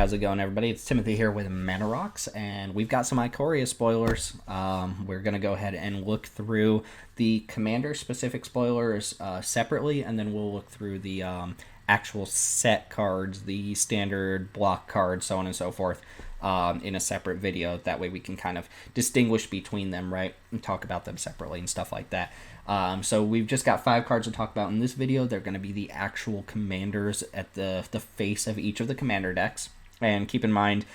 how's it going, everybody? It's Timothy here with Menace, and we've got some Ikoria spoilers. We're going to go ahead and look through the commander-specific spoilers separately, and then we'll look through the actual set cards, the standard block cards, so on and so forth, in a separate video. That way we can kind of distinguish between them, right, and talk about them separately and stuff like that. So we've just got 5 cards to talk about in this video. They're going to be the actual commanders at the face of each of the commander decks. And keep in mind,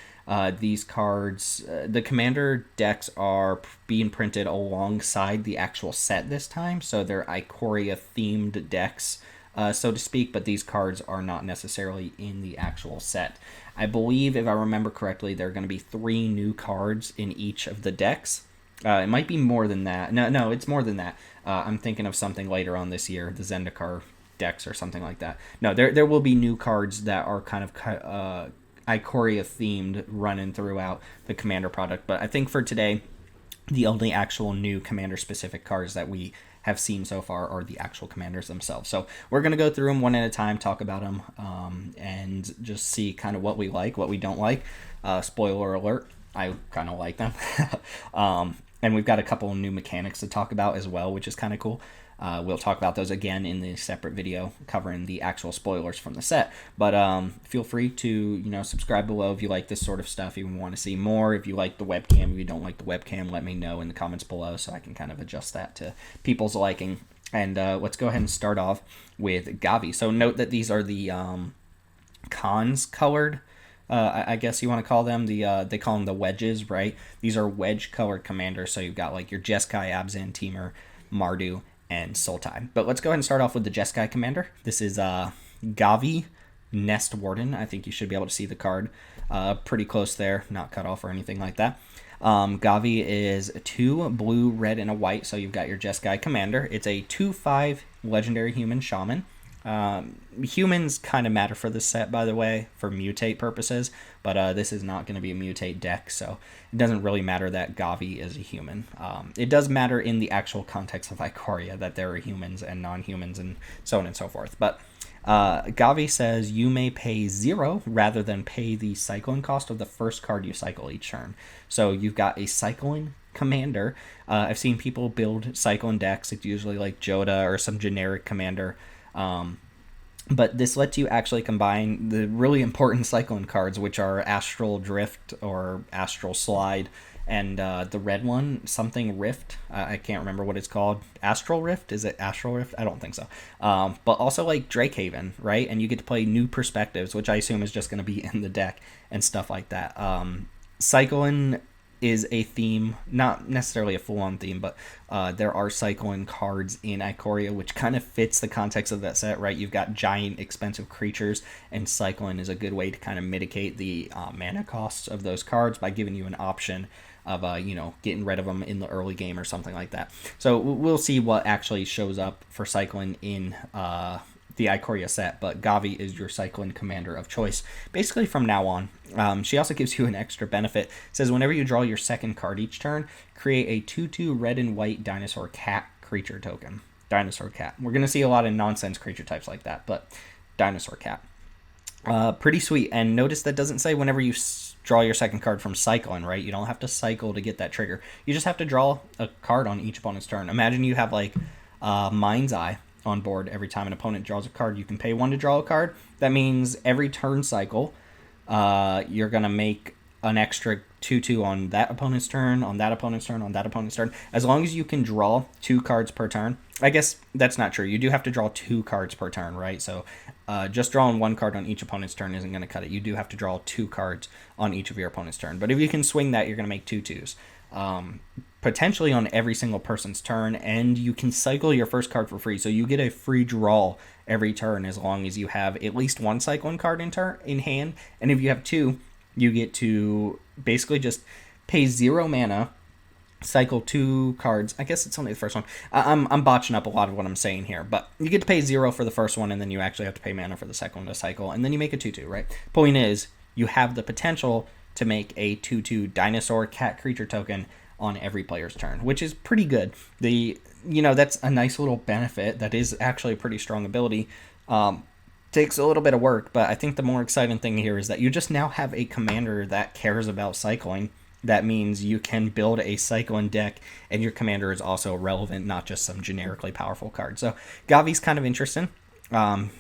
these cards, the commander decks are being printed alongside the actual set this time. So they're Ikoria themed decks, so to speak, but these cards are not necessarily in the actual set. I believe, if I remember correctly, there are going to be 3 new cards in each of the decks. It might be more than that. No, it's more than that. I'm thinking of something later on this year, the Zendikar decks or something like that. No, there will be new cards that are kind of Ikoria themed running throughout the commander product. But I think for today, the only actual new commander specific cards that we have seen so far are the actual commanders themselves. So we're going to go through them one at a time, talk about them, and just see kind of what we like, what we don't like. Spoiler alert, I kind of like them. And we've got a couple of new mechanics to talk about as well, which is kind of cool. We'll talk about those again in the separate video covering the actual spoilers from the set. But feel free to subscribe below if you like this sort of stuff. If you want to see more, if you like the webcam, if you don't like the webcam, let me know in the comments below so I can kind of adjust that to people's liking. And let's go ahead and start off with Gavi. So note that these are the cons colored. I guess you want to call them they call them the wedges, right? These are wedge colored commanders. So you've got like your Jeskai, Abzan, Temur, Mardu, and Sultai. But let's go ahead and start off with the Jeskai commander. This is Gavi, Nest Warden. I think you should be able to see the card pretty close there, not cut off or anything like that. Gavi is 2 blue, red, and a white. So you've got your Jeskai commander. It's a 2/5 legendary human shaman. Humans kind of matter for this set, by the way, for mutate purposes, but this is not going to be a mutate deck, so it doesn't really matter that Gavi is a human. It does matter in the actual context of Ikoria that there are humans and non-humans and so on and so forth. But Gavi says you may pay 0 rather than pay the cycling cost of the first card you cycle each turn. So you've got a cycling commander. I've seen people build cycling decks. It's usually like Joda or some generic commander. But this lets you actually combine the really important cycling cards, which are Astral Drift or Astral Slide, and the red one, something Rift. I can't remember what it's called. Astral Rift? Is it Astral Rift? I don't think so. But also like Drakehaven, right? And you get to play New Perspectives, which I assume is just going to be in the deck and stuff like that. Cycling is a theme, not necessarily a full-on theme, but there are cycling cards in Ikoria, which kind of fits the context of that set, right? You've got giant, expensive creatures, and cycling is a good way to kind of mitigate the mana costs of those cards by giving you an option of, getting rid of them in the early game or something like that. So we'll see what actually shows up for cycling in the Ikoria set, but Gavi is your cycling commander of choice basically from now on. She also gives you an extra benefit. It says whenever you draw your second card each turn, create a 2/2 red and white dinosaur cat creature token. Dinosaur cat. We're going to see a lot of nonsense creature types like that, but dinosaur cat. Pretty sweet. And notice that doesn't say whenever you draw your second card from cycling, right? You don't have to cycle to get that trigger. You just have to draw a card on each opponent's turn. Imagine you have like Mind's Eye on board. Every time an opponent draws a card, you can pay 1 to draw a card. That means every turn cycle, you're going to make an extra 2/2 on that opponent's turn, on that opponent's turn, on that opponent's turn. As long as you can draw 2 cards per turn. I guess that's not true. You do have to draw 2 cards per turn, right? So just drawing 1 card on each opponent's turn isn't going to cut it. You do have to draw 2 cards on each of your opponent's turn. But if you can swing that, you're going to make 2/2s. Potentially on every single person's turn, and you can cycle your first card for free. So you get a free draw every turn as long as you have at least 1 cycling card in hand. And if you have 2, you get to basically just pay 0 mana, cycle 2 cards. I guess it's only the first one. I'm botching up a lot of what I'm saying here, but you get to pay 0 for the first one, and then you actually have to pay mana for the second one to cycle, and then you make a 2/2, right? Point is, you have the potential to make a 2/2 dinosaur cat creature token on every player's turn, which is pretty good. That's a nice little benefit that is actually a pretty strong ability. Takes a little bit of work, but I think the more exciting thing here is that you just now have a commander that cares about cycling. That means you can build a cycling deck, and your commander is also relevant, not just some generically powerful card. So Gavi's kind of interesting. I'm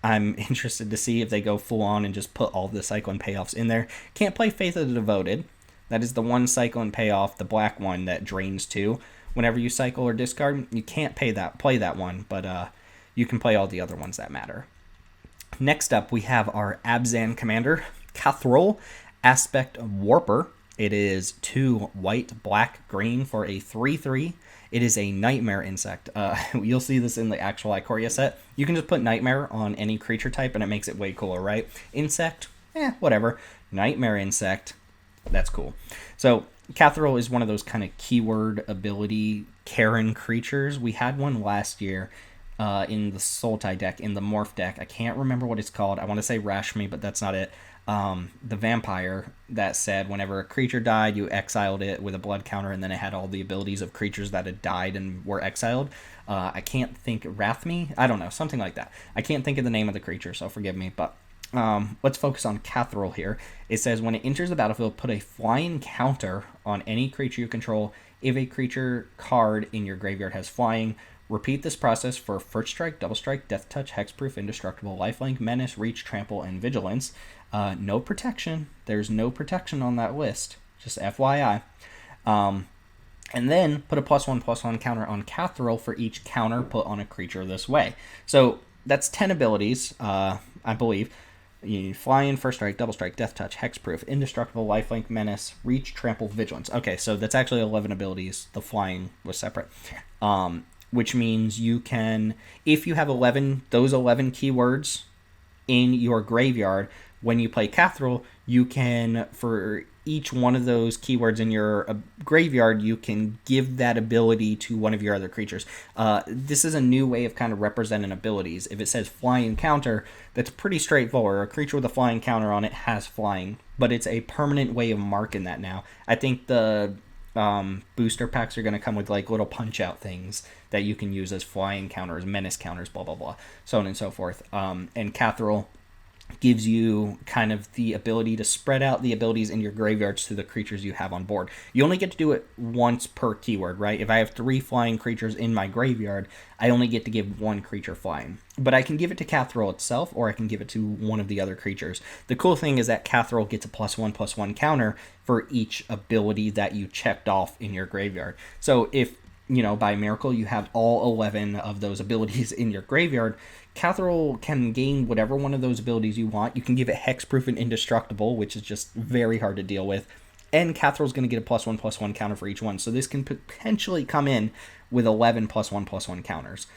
interested to see if they go full on and just put all the cycling payoffs in there. Can't play Faith of the Devoted. That is the one cycling payoff, the black one that drains 2 whenever you cycle or discard. You can't play that one, but you can play all the other ones that matter. Next up, we have our Abzan commander, Catheral, Aspect Warper. It is 2 white, black, green for a 3/3. It is a Nightmare insect. You'll see this in the actual Ikoria set. You can just put Nightmare on any creature type, and it makes it way cooler, right? Insect, whatever. Nightmare insect, that's cool. So Catheral is one of those kind of keyword ability Karen creatures. We had one last year in the Sultai deck, in the Morph deck. I can't remember what it's called. I want to say Rashmi, but that's not it. The vampire that said whenever a creature died, you exiled it with a blood counter, and then it had all the abilities of creatures that had died and were exiled. I can't think, Rathme? I don't know, something like that. I can't think of the name of the creature, so forgive me, but let's focus on Catheral here. It says when it enters the battlefield, put a flying counter on any creature you control. If a creature card in your graveyard has flying, repeat this process for First Strike, Double Strike, Death Touch, Hexproof, Indestructible, Lifelink, Menace, Reach, Trample, and Vigilance. No protection. There's no protection on that list. Just FYI. And then put a +1/+1 counter on Catheral for each counter put on a creature this way. So that's 10 abilities, I believe. You fly in, First Strike, Double Strike, Death Touch, Hexproof, Indestructible, Lifelink, Menace, Reach, Trample, Vigilance. Okay, so that's actually 11 abilities. The flying was separate. Which means you can, if you have those 11 keywords in your graveyard, when you play Catheral, you can, for each one of those keywords in your graveyard, you can give that ability to one of your other creatures. This is a new way of kind of representing abilities. If it says flying counter, that's pretty straightforward. A creature with a flying counter on it has flying, but it's a permanent way of marking that now. I think the booster packs are going to come with like little punch out things that you can use as flying counters, menace counters, blah blah blah, so on and so forth. And Catheral gives you kind of the ability to spread out the abilities in your graveyards to the creatures you have on board. You only get to do it once per keyword, right? If I have 3 flying creatures in my graveyard, I only get to give 1 creature flying. But I can give it to Catheral itself, or I can give it to one of the other creatures. The cool thing is that Catheral gets a +1/+1 counter for each ability that you checked off in your graveyard. So if, by miracle, you have all 11 of those abilities in your graveyard, Catheral can gain whatever one of those abilities you want. You can give it Hexproof and Indestructible, which is just very hard to deal with. And Catheral's going to get a +1/+1 counter for each one. So this can potentially come in with 11 +1/+1 counters.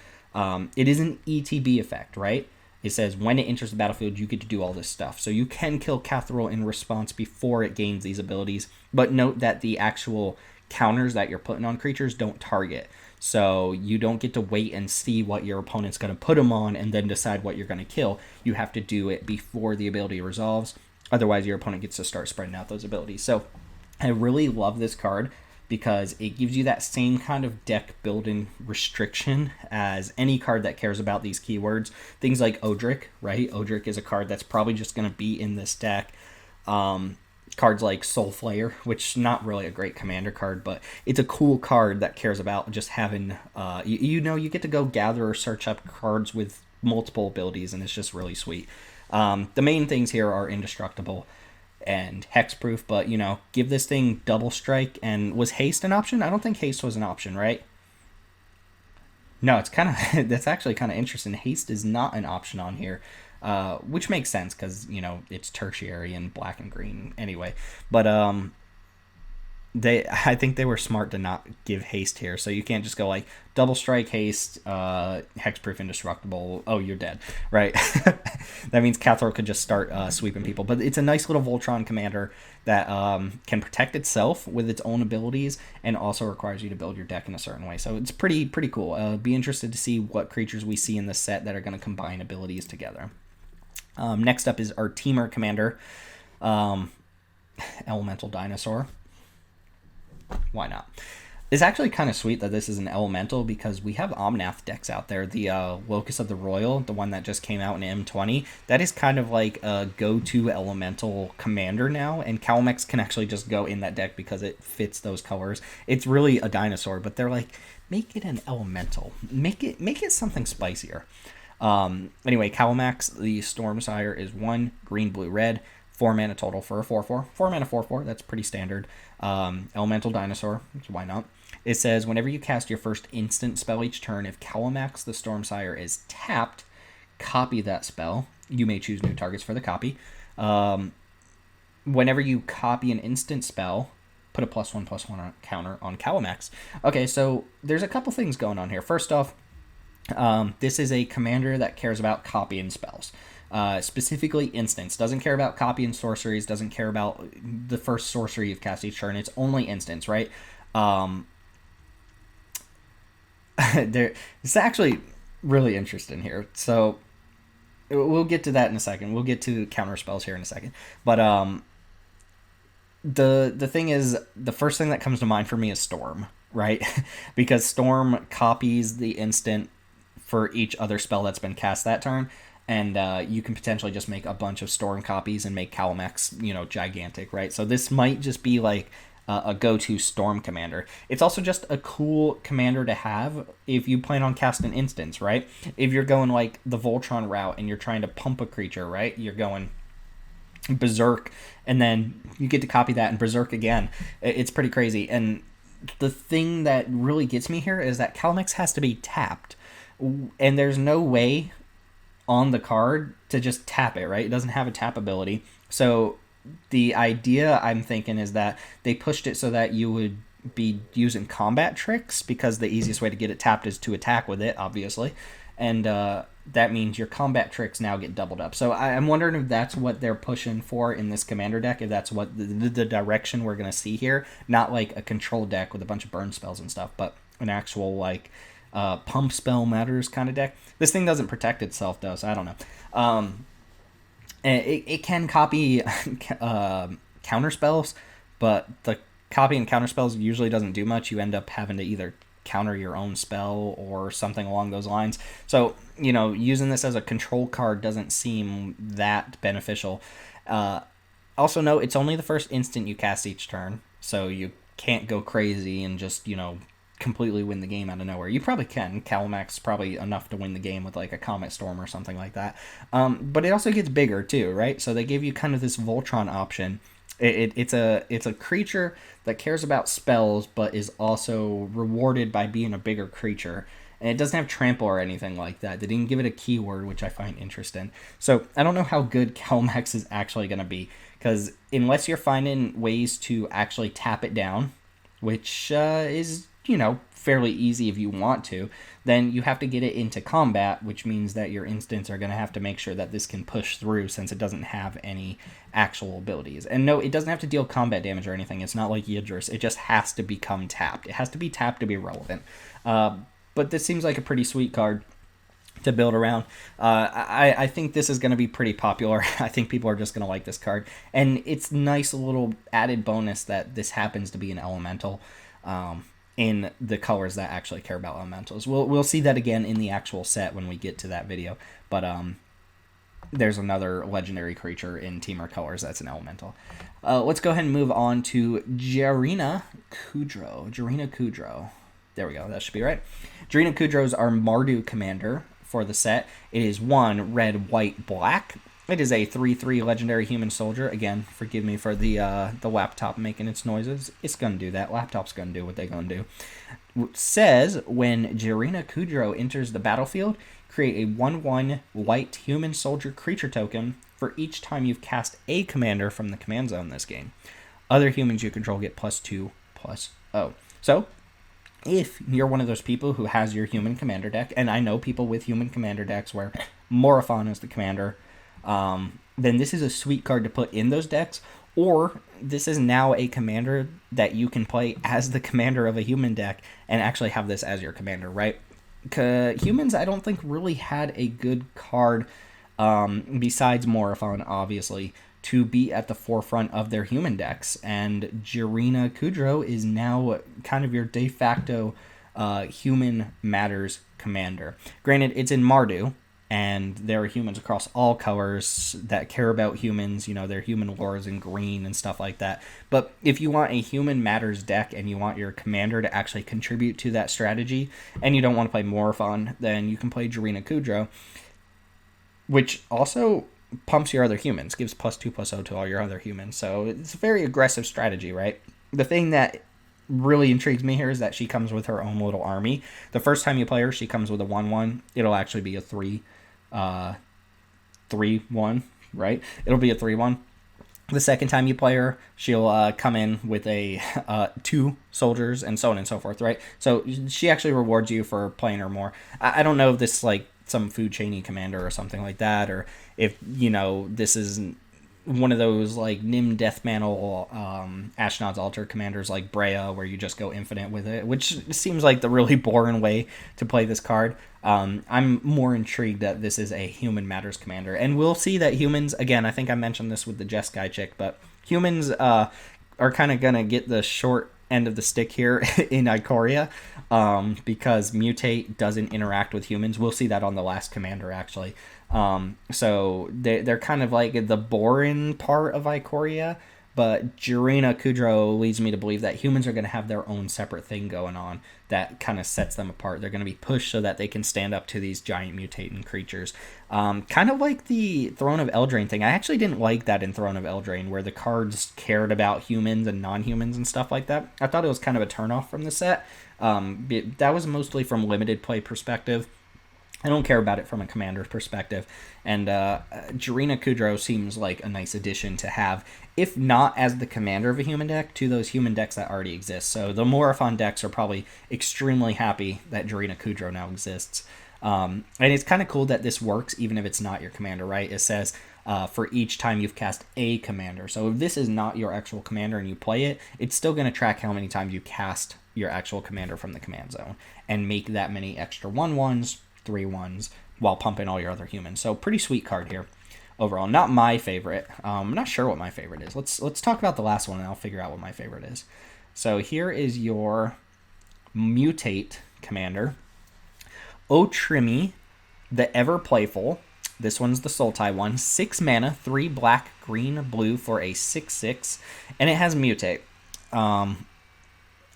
It is an ETB effect, right? It says when it enters the battlefield, you get to do all this stuff. So you can kill Catheral in response before it gains these abilities. But note that the actual counters that you're putting on creatures don't target. So you don't get to wait and see what your opponent's going to put them on and then decide what you're going to kill. You have to do it before the ability resolves. Otherwise, your opponent gets to start spreading out those abilities. So I really love this card because it gives you that same kind of deck building restriction as any card that cares about these keywords. Things like Odric, right? Odric is a card that's probably just going to be in this deck. Cards like Soulflayer, which not really a great commander card, but it's a cool card that cares about just having, you get to go gather or search up cards with multiple abilities, and it's just really sweet. The main things here are Indestructible and Hexproof, but, give this thing Double Strike. And was Haste an option? I don't think Haste was an option, right? No, it's kind of, that's actually kind of interesting. Haste is not an option on here. Which makes sense because, it's tertiary and black and green anyway. But I think they were smart to not give haste here. So you can't just go like Double Strike, Haste, Hexproof, Indestructible. Oh, you're dead, right? That means Catheral could just start sweeping people. But it's a nice little Voltron commander that can protect itself with its own abilities and also requires you to build your deck in a certain way. So it's pretty cool. Be interested to see what creatures we see in this set that are going to combine abilities together. Next up is our Teamer commander, Elemental Dinosaur. Why not? It's actually kind of sweet that this is an elemental because we have Omnath decks out there. The Locus of the Royal, the one that just came out in M20, that is kind of like a go-to elemental commander now, and Calmex can actually just go in that deck because it fits those colors. It's really a dinosaur, but they're like, make it an elemental. Make it something spicier. Anyway, Calmex, the Stormsire, is 1 green, blue, red. 4 mana total for a 4/4. 4 mana 4/4, that's pretty standard. Elemental dinosaur, so why not? It says, whenever you cast your first instant spell each turn, if Calamax the Stormsire is tapped, copy that spell. You may choose new targets for the copy. Whenever you copy an instant spell, put a +1/+1 counter on Calamax. Okay, so there's a couple things going on here. First off, this is a commander that cares about copying spells. Specifically instants. Doesn't care about copy and sorceries. Doesn't care about the first sorcery you've cast each turn. It's only instants, right? It's actually really interesting here. So we'll get to that in a second. We'll get to counter spells here in a second. But the thing is, the first thing that comes to mind for me is Storm, right? Because Storm copies the instant for each other spell that's been cast that turn. And you can potentially just make a bunch of Storm copies and make Calmex, gigantic, right? So this might just be like a go-to Storm commander. It's also just a cool commander to have if you plan on casting instants, right? If you're going like the Voltron route and you're trying to pump a creature, right? You're going Berserk, and then you get to copy that and Berserk again. It's pretty crazy. And the thing that really gets me here is that Calmex has to be tapped. And there's no way on the card to just tap it, right? It doesn't have a tap ability. So the idea I'm thinking is that they pushed it so that you would be using combat tricks, because the easiest way to get it tapped is to attack with it, obviously. And that means your combat tricks now get doubled up. So I'm wondering if that's what they're pushing for in this commander deck, if that's what the direction we're going to see here. Not like a control deck with a bunch of burn spells and stuff, but an actual like pump spell matters kind of deck. This thing doesn't protect itself though, so I don't know. It can copy counter spells, but the copying counter spells usually doesn't do much. You end up having to either counter your own spell or something along those lines. So, using this as a control card doesn't seem that beneficial. Also note, it's only the first instant you cast each turn, so you can't go crazy and just, completely win the game out of nowhere. You probably can. Calamax is probably enough to win the game with like a Comet Storm or something like that. But it also gets bigger too, right? So they give you kind of this Voltron option. It's a creature that cares about spells, but is also rewarded by being a bigger creature. And it doesn't have trample or anything like that. They didn't give it a keyword, which I find interesting. So I don't know how good Calamax is actually going to be, because unless you're finding ways to actually tap it down, which is fairly easy if you want to, then you have to get it into combat, which means that your instants are going to have to make sure that this can push through, since it doesn't have any actual abilities. And no, it doesn't have to deal combat damage or anything. It's not like Yidris. It just has to become tapped. It has to be tapped to be relevant. But this seems like a pretty sweet card to build around. I think this is going to be pretty popular. I think people are just going to like this card. And it's nice little added bonus that this happens to be an elemental. In the colors that actually care about elementals. We'll see that again in the actual set when we get to that video. But there's another legendary creature in Temur colors that's an elemental. Let's go ahead and move on to Jarina Kudro. There we go. That should be right. Jarina Kudro is our Mardu commander for the set. It is 1 red, white, black. It is a 3/3 legendary human soldier. Again, forgive me for the laptop making its noises. It's going to do that. Laptop's going to do what they're going to do. It says, when Jarina Kudro enters the battlefield, create a 1/1 white human soldier creature token for each time you've cast a commander from the command zone this game. Other humans you control get +2/+0. So, if you're one of those people who has your human commander deck, and I know people with human commander decks where Morophon is the commander, then this is a sweet card to put in those decks. Or this is now a commander that you can play as the commander of a human deck and actually have this as your commander, right? Humans, I don't think really had a good card besides Morophon, obviously, to be at the forefront of their human decks. And Jirina Kudro is now kind of your de facto human matters commander. Granted, it's in Mardu, and there are humans across all colors that care about humans. You know, their human lores in green and stuff like that. But if you want a human matters deck and you want your commander to actually contribute to that strategy, and you don't want to play Morphon, then you can play Jirina Kudro, which also pumps your other humans, gives +2/+0 to all your other humans. So it's a very aggressive strategy, right? The thing that really intrigues me here is that she comes with her own little army. The first time you play her, she comes with a 1/1. It'll actually be a 3/1, right? It'll be a 3/1. The second time you play her, she'll come in with a 2 soldiers and so on and so forth, right? So she actually rewards you for playing her more. I don't know if this is like some food chainy commander or something like that, or if, you know, this is one of those like Nim Deathmantle Ashnod's Altar commanders like Brea, where you just go infinite with it, which seems like the really boring way to play this card. I'm more intrigued that this is a human matters commander, and we'll see that humans, again, I think I mentioned this with the Jeskai chick, but humans are kind of gonna get the short end of the stick here in Ikoria, because Mutate doesn't interact with humans. We'll see that on the last commander, actually. So they're kind of like the boring part of Ikoria, but Jirina Kudro leads me to believe that humans are going to have their own separate thing going on that kind of sets them apart. They're going to be pushed so that they can stand up to these giant mutating creatures. Kind of like the Throne of Eldraine thing. I actually didn't like that in Throne of Eldraine, where the cards cared about humans and non-humans and stuff like that. I thought it was kind of a turnoff from the set. That was mostly from limited play perspective. I don't care about it from a commander's perspective. And Jirina Kudro seems like a nice addition to have, if not as the commander of a human deck, to those human decks that already exist. So the Morphon decks are probably extremely happy that Jirina Kudro now exists. And it's kind of cool that this works even if it's not your commander, right? It says for each time you've cast a commander. So if this is not your actual commander and you play it, it's still going to track how many times you cast your actual commander from the command zone and make that many extra 1/1s, 3/1s, while pumping all your other humans. So pretty sweet card here overall. Not my favorite. I'm not sure what my favorite is. Let's talk about the last one and I'll figure out what my favorite is. So here is your Mutate commander. Otrimi, the Ever Playful. This one's the Sultai one. 6 mana, 3 black, green, blue for a 6/6. And it has Mutate.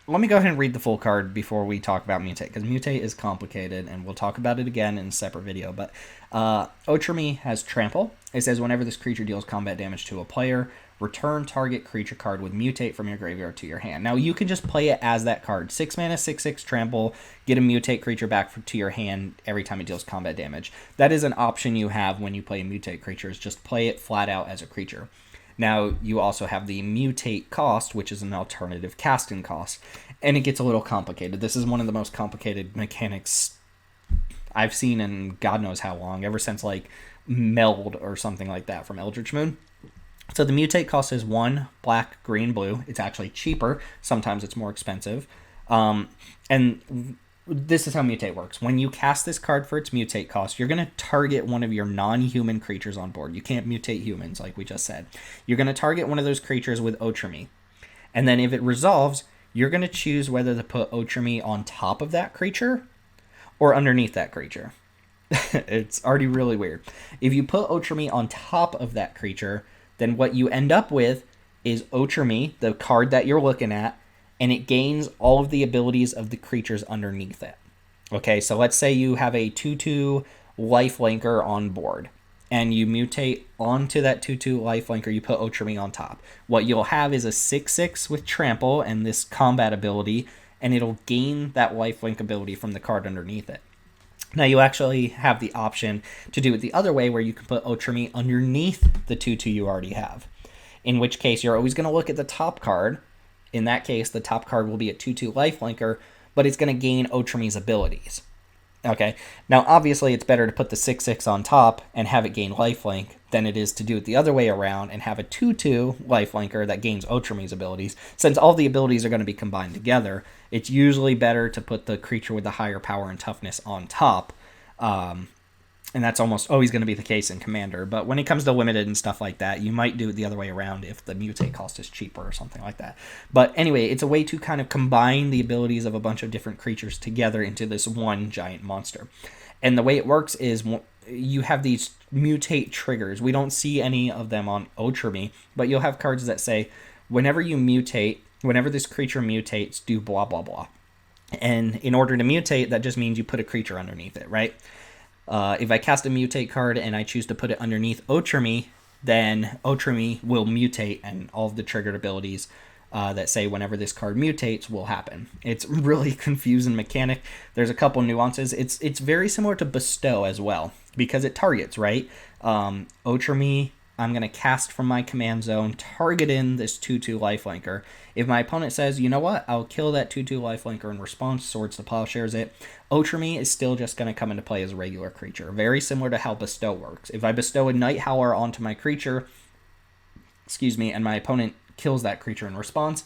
Let me go ahead and read the full card before we talk about Mutate, because Mutate is complicated, and we'll talk about it again in a separate video. But Otrimi has Trample. It says whenever this creature deals combat damage to a player, return target creature card with Mutate from your graveyard to your hand. Now, you can just play it as that card. 6 mana, 6/6 Trample, get a Mutate creature back to your hand every time it deals combat damage. That is an option you have when you play Mutate creatures. Just play it flat out as a creature. Now, you also have the Mutate cost, which is an alternative casting cost, and it gets a little complicated. This is one of the most complicated mechanics I've seen in God knows how long, ever since, like, Meld or something like that from Eldritch Moon. So the Mutate cost is 1 black, green, blue. It's actually cheaper. Sometimes it's more expensive. And this is how Mutate works. When you cast this card for its Mutate cost, you're going to target one of your non-human creatures on board. You can't mutate humans, like we just said. You're going to target one of those creatures with Otrimi. And then if it resolves, you're going to choose whether to put Otrimi on top of that creature or underneath that creature. It's already really weird. If you put Otrimi on top of that creature, then what you end up with is Otrimi, the card that you're looking at, and it gains all of the abilities of the creatures underneath it. Okay, so let's say you have a 2/2 lifelinker on board, and you mutate onto that 2/2 lifelinker, you put Otrimi on top. What you'll have is a 6/6 with Trample and this combat ability, and it'll gain that lifelink ability from the card underneath it. Now, you actually have the option to do it the other way, where you can put Otrimi underneath the 2/2 you already have, in which case you're always going to look at the top card. In that case, the top card will be a 2/2 lifelinker, but it's going to gain Otrimi's abilities. Okay, now obviously it's better to put the 6/6 on top and have it gain lifelink than it is to do it the other way around and have a 2/2 lifelinker that gains Otrimi's abilities. Since all the abilities are going to be combined together, it's usually better to put the creature with the higher power and toughness on top. And that's almost always going to be the case in Commander. But when it comes to limited and stuff like that, you might do it the other way around if the mutate cost is cheaper or something like that. But anyway, it's a way to kind of combine the abilities of a bunch of different creatures together into this one giant monster. And the way it works is you have these mutate triggers. We don't see any of them on Otrami, but you'll have cards that say, whenever you mutate, whenever this creature mutates, do blah, blah, blah. And in order to mutate, that just means you put a creature underneath it, right? If I cast a mutate card and I choose to put it underneath Otrami, then Otrami will mutate, and all of the triggered abilities that say whenever this card mutates will happen. It's really confusing mechanic. There's a couple nuances. It's very similar to Bestow as well, because it targets, right? Otrami, I'm going to cast from my command zone, target in this 2/2 lifelinker. If my opponent says, you know what, I'll kill that 2/2 lifelinker in response, Swords to Plowshares it, Otrami is still just going to come into play as a regular creature. Very similar to how Bestow works. If I bestow a Night Howler onto my creature, and my opponent kills that creature in response,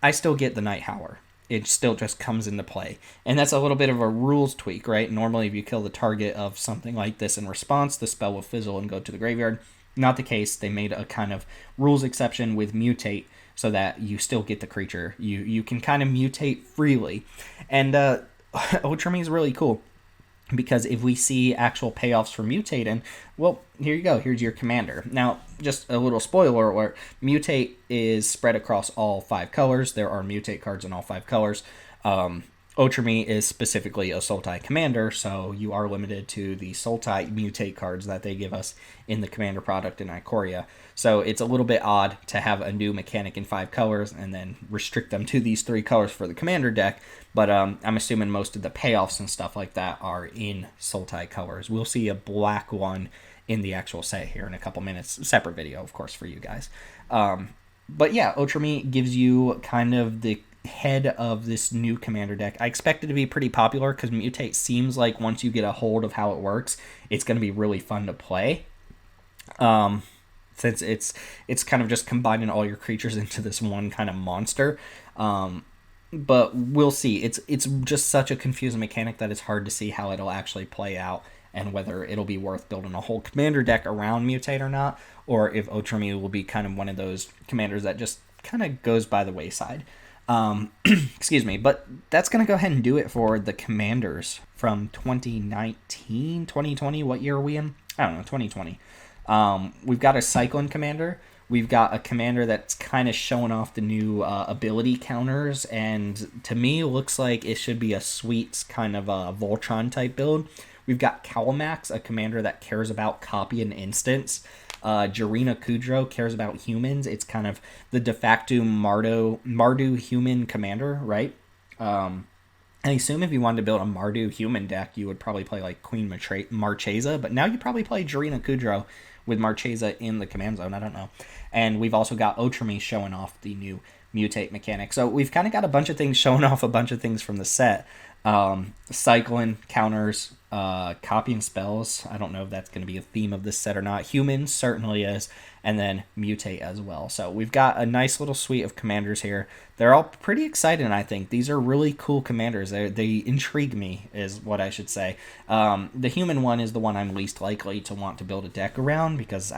I still get the Night Howler. It still just comes into play. And that's a little bit of a rules tweak, right? Normally, if you kill the target of something like this in response, the spell will fizzle and go to the graveyard. Not the case. They made a kind of rules exception with mutate so that you still get the creature. You can kind of mutate freely. And Otrami is really cool, because if we see actual payoffs for mutating, well, here you go. Here's your commander. Now, just a little spoiler alert, mutate is spread across all 5 colors. There are mutate cards in all 5 colors. Otrami is specifically a Sultai commander, so you are limited to the Sultai mutate cards that they give us in the commander product in Ikoria. So it's a little bit odd to have a new mechanic in 5 colors and then restrict them to these 3 colors for the commander deck, but I'm assuming most of the payoffs and stuff like that are in Sultai colors. We'll see a black one in the actual set here in a couple minutes. Separate video, of course, for you guys. But yeah, Otrami gives you kind of the head of this new commander deck. I expect it to be pretty popular because mutate seems like once you get a hold of how it works, it's going to be really fun to play. Since it's kind of just combining all your creatures into this one kind of monster. But we'll see. It's just such a confusing mechanic that it's hard to see how it'll actually play out and whether it'll be worth building a whole commander deck around mutate or not, or if Otrami will be kind of one of those commanders that just kind of goes by the wayside. Excuse me, but that's going to go ahead and do it for the commanders from 2019, 2020. What year are we in? I don't know, 2020. We've got a Cyclone commander. We've got a commander that's kind of showing off the new ability counters, and to me looks like it should be a sweet kind of a Voltron type build. We've got Calamax, a commander that cares about copy and instance. Jarina Kudro cares about humans. It's kind of the de facto Mardu human commander, right? I assume if you wanted to build a Mardu human deck, you would probably play like Queen Marchesa, but now you probably play Jarina Kudro with Marchesa in the command zone. I don't know. And we've also got Otrami showing off the new mutate mechanic. So we've kind of got a bunch of things showing off a bunch of things from the set. Cycling, counters, copying spells. I don't know if that's going to be a theme of this set or not. Humans certainly is, and then mutate as well. So we've got a nice little suite of commanders here. They're all pretty exciting, I think. These are really cool commanders. They intrigue me, is what I should say. The human one is the one I'm least likely to want to build a deck around, because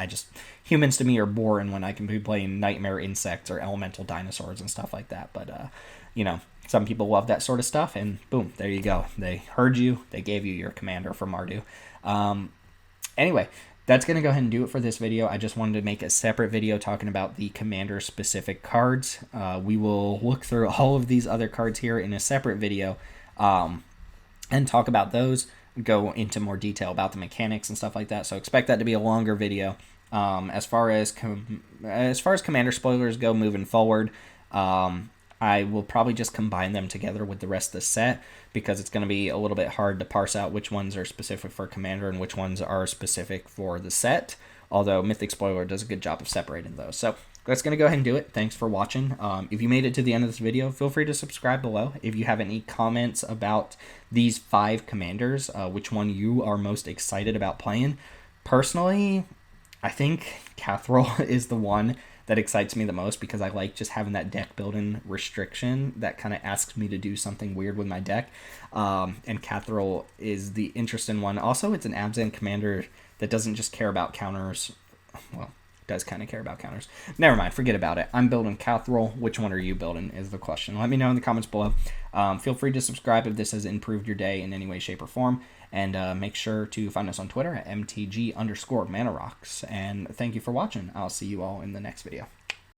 humans to me are boring when I can be playing nightmare insects or elemental dinosaurs and stuff like that. But, some people love that sort of stuff, and boom, there you go. They heard you. They gave you your commander for Mardu. Anyway, that's going to go ahead and do it for this video. I just wanted to make a separate video talking about the commander-specific cards. We will look through all of these other cards here in a separate video and talk about those, go into more detail about the mechanics and stuff like that. So expect that to be a longer video. As far as commander spoilers go moving forward, I will probably just combine them together with the rest of the set, because it's going to be a little bit hard to parse out which ones are specific for Commander and which ones are specific for the set, although Mythic Spoiler does a good job of separating those. So that's going to go ahead and do it. Thanks for watching. If you made it to the end of this video, feel free to subscribe below. If you have any comments about these 5 commanders, which one you are most excited about playing. Personally, I think Catheral is the one that excites me the most, because I like just having that deck building restriction that kind of asks me to do something weird with my deck. And Catheral is the interesting one. Also, it's an Abzan commander that doesn't just care about counters. Well, does kind of care about counters. Never mind, forget about it. I'm building Catheral. Which one are you building is the question. Let me know in the comments below. Feel free to subscribe if this has improved your day in any way, shape, or form. And make sure to find us on Twitter at MTG_ManaRocks. And thank you for watching. I'll see you all in the next video.